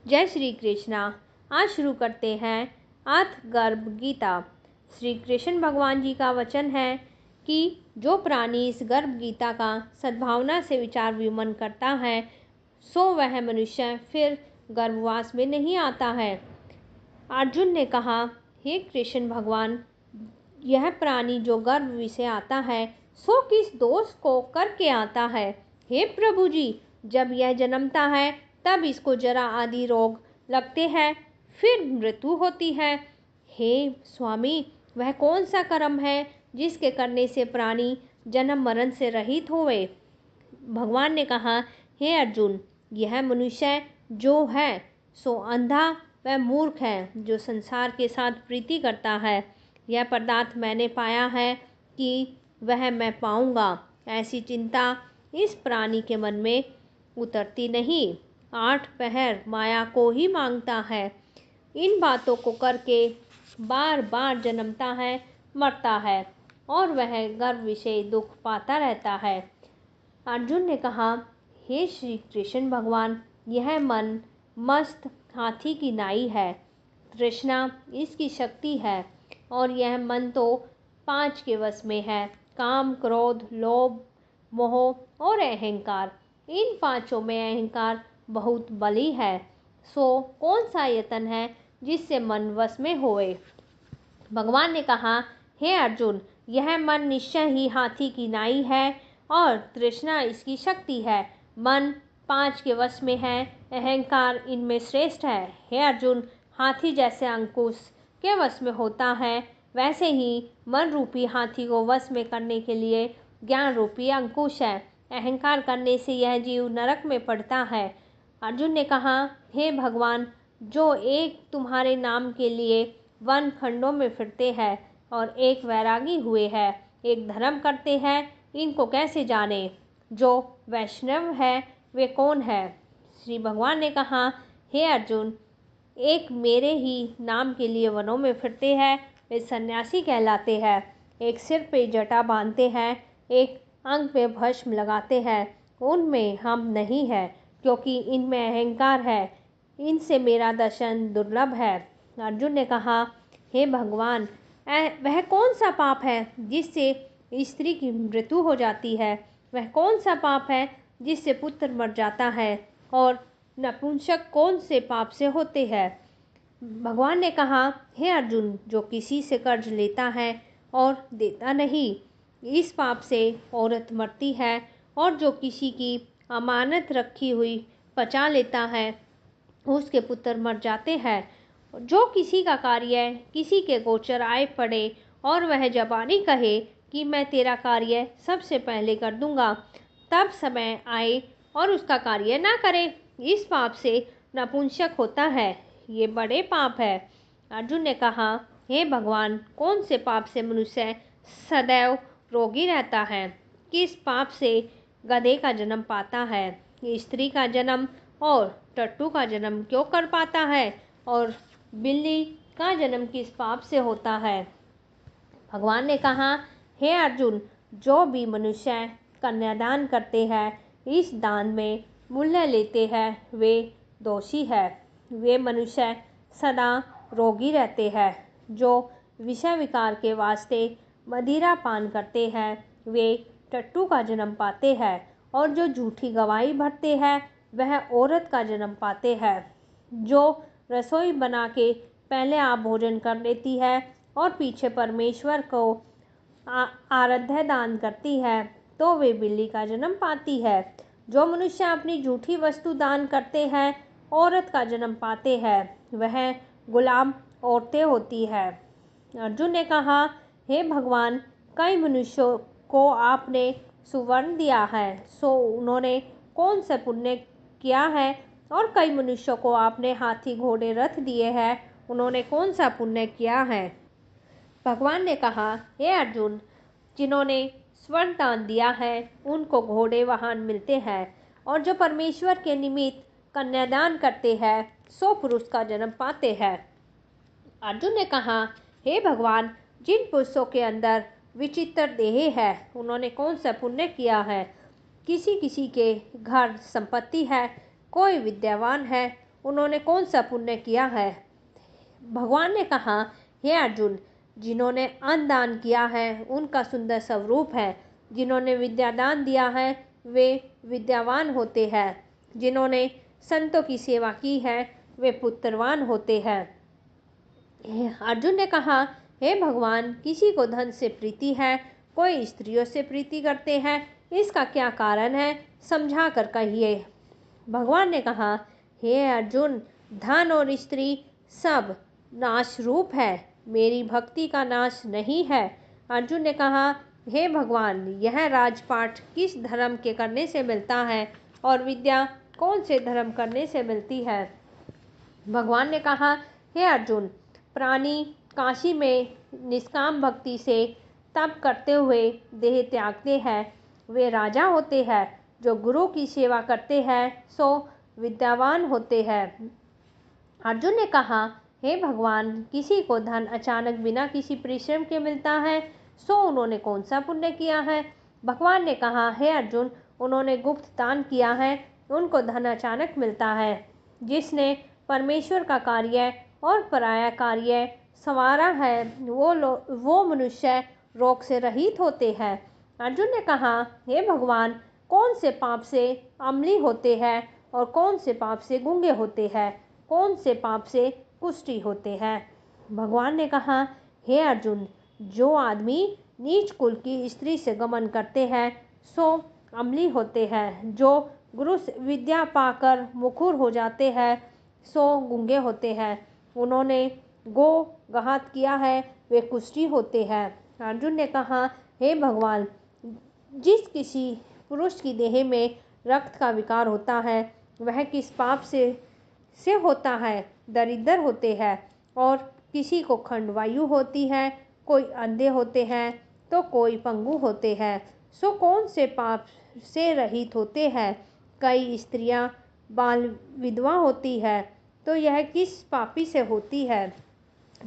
जय श्री कृष्णा। आज शुरू करते हैं अर्थगर्भ गीता। श्री कृष्ण भगवान जी का वचन है कि जो प्राणी इस गर्भ गीता का सद्भावना से विचार विमन करता है सो वह मनुष्य फिर गर्भवास में नहीं आता है। अर्जुन ने कहा, हे कृष्ण भगवान, यह प्राणी जो गर्भ से आता है सो किस दोष को करके आता है। हे प्रभु जी, जब यह जन्मता है तब इसको जरा आदि रोग लगते हैं, फिर मृत्यु होती है। हे स्वामी, वह कौन सा कर्म है जिसके करने से प्राणी जन्म मरण से रहित होवे। भगवान ने कहा, हे अर्जुन, यह मनुष्य जो है सो अंधा व मूर्ख है, जो संसार के साथ प्रीति करता है। यह पदार्थ मैंने पाया है कि वह मैं पाऊंगा, ऐसी चिंता इस प्राणी के मन में उतरती नहीं। 8 पहर माया को ही मांगता है। इन बातों को करके बार बार जन्मता है, मरता है और वह गर्भ विषय दुख पाता रहता है। अर्जुन ने कहा, हे श्री कृष्ण भगवान, यह मन मस्त हाथी की नाई है। तृष्णा इसकी शक्ति है और यह मन तो 5 के वश में है, काम, क्रोध, लोभ, मोह और अहंकार। इन 5 में अहंकार बहुत बली है। सो कौन सा यतन है जिससे मन वश में होए। भगवान ने कहा, हे अर्जुन, यह मन निश्चय ही हाथी की नाई है और तृष्णा इसकी शक्ति है। मन 5 के वश में है, अहंकार इनमें श्रेष्ठ है। हे अर्जुन, हाथी जैसे अंकुश के वश में होता है, वैसे ही मन रूपी हाथी को वश में करने के लिए ज्ञान रूपी अंकुश है। अहंकार करने से यह जीव नरक में पड़ता है। अर्जुन ने कहा, हे भगवान, जो एक तुम्हारे नाम के लिए वन खंडों में फिरते हैं और एक वैरागी हुए हैं, एक धर्म करते हैं, इनको कैसे जाने। जो वैष्णव है वे कौन है। श्री भगवान ने कहा, हे अर्जुन, एक मेरे ही नाम के लिए वनों में फिरते हैं, वे सन्यासी कहलाते हैं। एक सिर पे जटा बांधते हैं, एक अंग पे भस्म लगाते हैं, उनमें हम नहीं है, क्योंकि इनमें अहंकार है। इनसे मेरा दर्शन दुर्लभ है। अर्जुन ने कहा, हे भगवान, वह कौन सा पाप है जिससे स्त्री की मृत्यु हो जाती है। वह कौन सा पाप है जिससे पुत्र मर जाता है और नपुंसक कौन से पाप से होते हैं। भगवान ने कहा, हे अर्जुन, जो किसी से कर्ज लेता है और देता नहीं, इस पाप से औरत मरती है। और जो किसी की अमानत रखी हुई पचा लेता है, उसके पुत्र मर जाते हैं। जो किसी का कार्य किसी के गोचर आए पड़े और वह जबानी कहे कि मैं तेरा कार्य सबसे पहले कर दूंगा, तब समय आए और उसका कार्य ना करे, इस पाप से नपुंसक होता है। ये बड़े पाप है। अर्जुन ने कहा, हे भगवान, कौन से पाप से मनुष्य सदैव रोगी रहता है। किस पाप से गधे का जन्म पाता है, स्त्री का जन्म और टट्टू का जन्म क्यों कर पाता है, और बिल्ली का जन्म किस पाप से होता है। भगवान ने कहा, हे अर्जुन, जो भी मनुष्य कन्यादान करते हैं, इस दान में मूल्य लेते हैं, वे दोषी है। वे मनुष्य सदा रोगी रहते हैं। जो विषय विकार के वास्ते मदिरा पान करते हैं, वे टट्टू का जन्म पाते हैं। और जो झूठी गवाही भरते हैं, वह औरत का जन्म पाते हैं। जो रसोई बना के पहले आप भोजन कर लेती है और पीछे परमेश्वर को आराध्य दान करती है, तो वे बिल्ली का जन्म पाती है। जो मनुष्य अपनी झूठी वस्तु दान करते हैं, औरत का जन्म पाते हैं, वह गुलाम औरतें होती है। अर्जुन ने कहा, हे भगवान, कई मनुष्यों को आपने सुवर्ण दिया है, सो उन्होंने कौन सा पुण्य किया है। और कई मनुष्यों को आपने हाथी घोड़े रथ दिए हैं, उन्होंने कौन सा पुण्य किया है। भगवान ने कहा, हे अर्जुन, जिन्होंने स्वर्ण दान दिया है उनको घोड़े वाहन मिलते हैं, और जो परमेश्वर के निमित्त कन्यादान करते हैं सो पुरुष का जन्म पाते हैं। अर्जुन ने कहा, हे भगवान, जिन पुरुषों के अंदर विचित्र देह है, उन्होंने कौन सा पुण्य किया है। किसी किसी के घर संपत्ति है, कोई विद्यावान है उन्होंने कौन सा पुण्य किया है? भगवान ने कहा, हे अर्जुन, जिन्होंने अन्न दान किया है उनका सुंदर स्वरूप है। जिन्होंने विद्यादान दिया है वे विद्यावान होते हैं। जिन्होंने संतों की सेवा की है वे पुत्रवान होते हैं। अर्जुन ने कहा, हे भगवान, किसी को धन से प्रीति है, कोई स्त्रियों से प्रीति करते हैं, इसका क्या कारण है? समझा कर कहिए। भगवान ने कहा, हे अर्जुन, धन और स्त्री सब नाश रूप है, मेरी भक्ति का नाश नहीं है। अर्जुन ने कहा, हे भगवान, यह राजपाट किस धर्म के करने से मिलता है और विद्या कौन से धर्म करने से मिलती है? भगवान ने कहा, हे अर्जुन, प्राणी काशी में निष्काम भक्ति से तप करते हुए देह त्यागते हैं, वे राजा होते हैं। जो गुरु की सेवा करते हैं सो विद्यावान होते हैं। अर्जुन ने कहा, हे भगवान, किसी को धन अचानक बिना किसी परिश्रम के मिलता है, सो उन्होंने कौन सा पुण्य किया है? भगवान ने कहा, हे अर्जुन, उन्होंने गुप्त दान किया है, उनको धन अचानक मिलता है। जिसने परमेश्वर का कार्य और पराया कार्य संवारा है वो मनुष्य रोग से रहित होते हैं। अर्जुन ने कहा, हे भगवान, कौन से पाप से अम्ली होते हैं और कौन से पाप से गूंगे होते हैं? कौन से पाप से कुष्ठी होते हैं? भगवान ने कहा, हे अर्जुन, जो आदमी नीच कुल की स्त्री से गमन करते हैं सो अम्ली होते हैं। जो गुरु से विद्या पाकर मुखर हो जाते हैं सो गूंगे होते हैं। उन्होंने गो घात किया है वे कुष्ठी होते हैं। अर्जुन ने कहा, हे भगवान, जिस किसी पुरुष की देह में रक्त का विकार होता है वह किस पाप से होता है? दरिद्र होते हैं। और किसी को खंडवायु होती है, कोई अंधे होते हैं तो कोई पंगु होते हैं। सो कौन से पाप से रहित होते हैं? कई स्त्रियां बाल विधवा होती है तो यह किस पापी से होती है?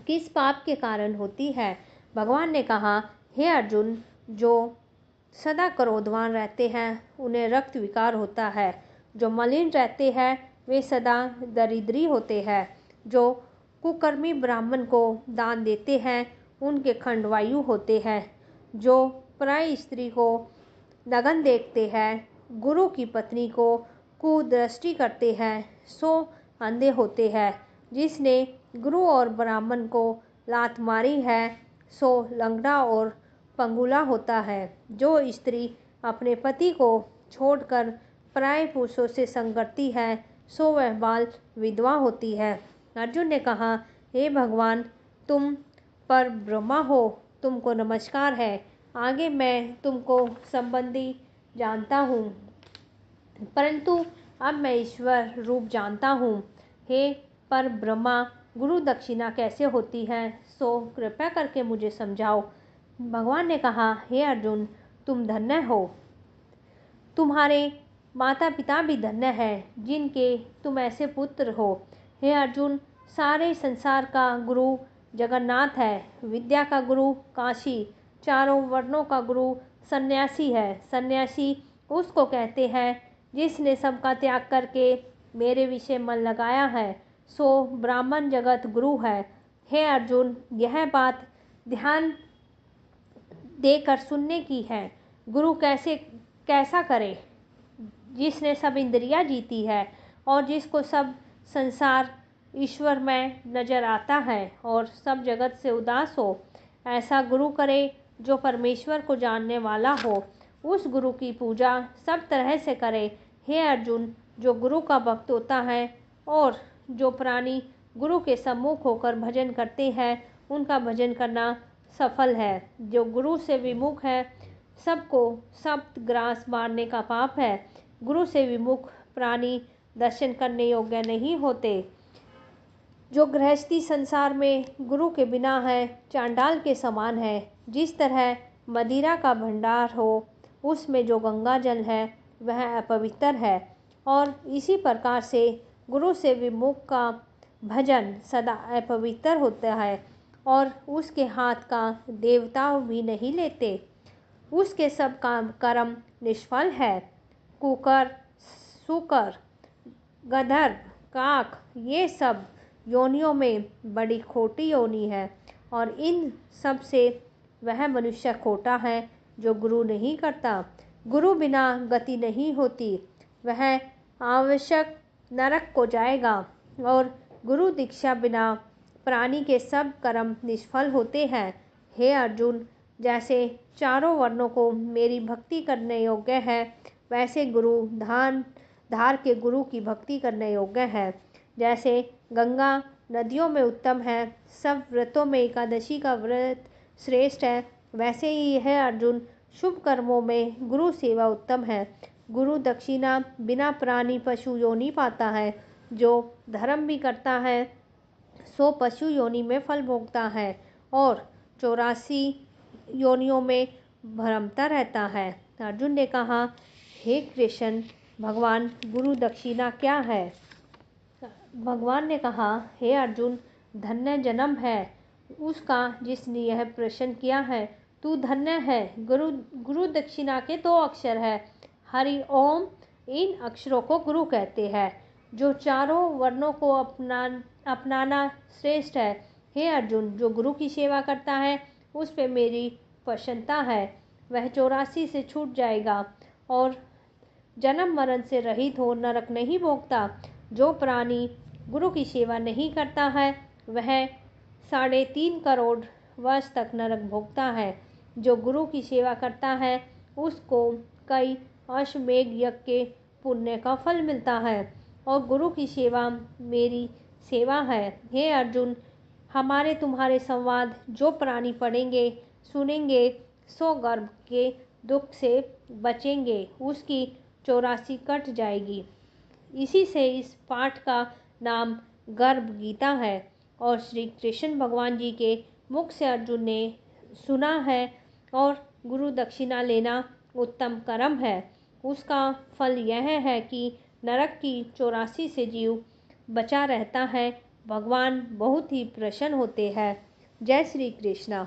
किस पाप के कारण होती है? भगवान ने कहा, हे अर्जुन, जो सदा क्रोधवान रहते हैं उन्हें रक्त विकार होता है। जो मलिन रहते हैं वे सदा दरिद्री होते हैं। जो कुकर्मी ब्राह्मण को दान देते हैं उनके खंडवायु होते हैं। जो पराई स्त्री को नग्न देखते हैं, गुरु की पत्नी को कुदृष्टि करते हैं सो अंधे होते हैं। जिसने गुरु और ब्राह्मण को लात मारी है सो लंगड़ा और पंगुला होता है। जो स्त्री अपने पति को छोड़कर पराये पुरुषों से संग करती है सो वह बाल विधवा होती है। अर्जुन ने कहा, हे भगवान, तुम पर ब्रह्मा हो, तुमको नमस्कार है। आगे मैं तुमको संबंधी जानता हूँ, परंतु अब मैं ईश्वर रूप जानता हूँ। हे पर ब्रह्मा, गुरु दक्षिणा कैसे होती है सो कृपया करके मुझे समझाओ। भगवान ने कहा, हे अर्जुन, तुम धन्य हो, तुम्हारे माता पिता भी धन्य हैं जिनके तुम ऐसे पुत्र हो। हे अर्जुन, सारे संसार का गुरु जगन्नाथ है। विद्या का गुरु काशी, चारों वर्णों का गुरु सन्यासी है। सन्यासी उसको कहते हैं जिसने सबका त्याग करके मेरे विषय मन लगाया है, सो ब्राह्मण जगत गुरु है। हे अर्जुन, यह बात ध्यान देकर सुनने की है। गुरु कैसा करे? जिसने सब इंद्रियां जीती है और जिसको सब संसार ईश्वर में नजर आता है और सब जगत से उदास हो। ऐसा गुरु करे जो परमेश्वर को जानने वाला हो। उस गुरु की पूजा सब तरह से करे। हे अर्जुन, जो गुरु का भक्त होता है और जो प्राणी गुरु के सम्मुख होकर भजन करते हैं उनका भजन करना सफल है। जो गुरु से विमुख है सबको सप्त ग्रास मारने का पाप है। गुरु से विमुख प्राणी दर्शन करने योग्य नहीं होते। जो गृहस्थी संसार में गुरु के बिना है चांडाल के समान है। जिस तरह मदिरा का भंडार हो उसमें जो गंगा जल है वह अपवित्र है, और इसी प्रकार से गुरु से विमुख का भजन सदा अपवित्र होता है और उसके हाथ का देवता भी नहीं लेते। उसके सब काम कर्म निष्फल है। कुकर, सुकर, गंधर्व, काक, ये सब योनियों में बड़ी खोटी योनि है, और इन सब से वह मनुष्य खोटा है जो गुरु नहीं करता। गुरु बिना गति नहीं होती, वह आवश्यक नरक को जाएगा, और गुरु दीक्षा बिना प्राणी के सब कर्म निष्फल होते हैं। हे अर्जुन, जैसे चारों वर्णों को मेरी भक्ति करने योग्य है, वैसे गुरु धार के गुरु की भक्ति करने योग्य है। जैसे गंगा नदियों में उत्तम है, सब व्रतों में एकादशी का व्रत श्रेष्ठ है, वैसे ही यह अर्जुन शुभ कर्मों में गुरु सेवा उत्तम है। गुरु दक्षिणा बिना प्राणी पशु योनि पाता है, जो धर्म भी करता है सो पशु योनि में फल भोगता है, और 84 योनियों में भ्रमता रहता है। अर्जुन ने कहा, हे कृष्ण भगवान, गुरु दक्षिणा क्या है? भगवान ने कहा, हे अर्जुन, धन्य जन्म है उसका जिसने यह प्रश्न किया है। तू धन्य है। गुरु दक्षिणा के 2 अक्षर है, हरि ओम। इन अक्षरों को गुरु कहते हैं। जो चारों वर्णों को अपनाना श्रेष्ठ है। हे अर्जुन, जो गुरु की सेवा करता है उस पे मेरी प्रसन्नता है। वह 84 से छूट जाएगा और जन्म मरण से रहित हो नरक नहीं भोगता। जो प्राणी गुरु की सेवा नहीं करता है वह 3.5 करोड़ वर्ष तक नरक भोगता है। जो गुरु की सेवा करता है उसको कई अश्वमेध यज्ञ के पुण्य का फल मिलता है, और गुरु की सेवा मेरी सेवा है। हे अर्जुन, हमारे तुम्हारे संवाद जो प्राणी पढ़ेंगे सुनेंगे सो गर्भ के दुख से बचेंगे, उसकी 84 कट जाएगी। इसी से इस पाठ का नाम गर्भ गीता है, और श्री कृष्ण भगवान जी के मुख से अर्जुन ने सुना है। और गुरु दक्षिणा लेना उत्तम कर्म है। उसका फल यह है कि नरक की 84 से जीव बचा रहता है। भगवान बहुत ही प्रसन्न होते हैं। जय श्री कृष्णा।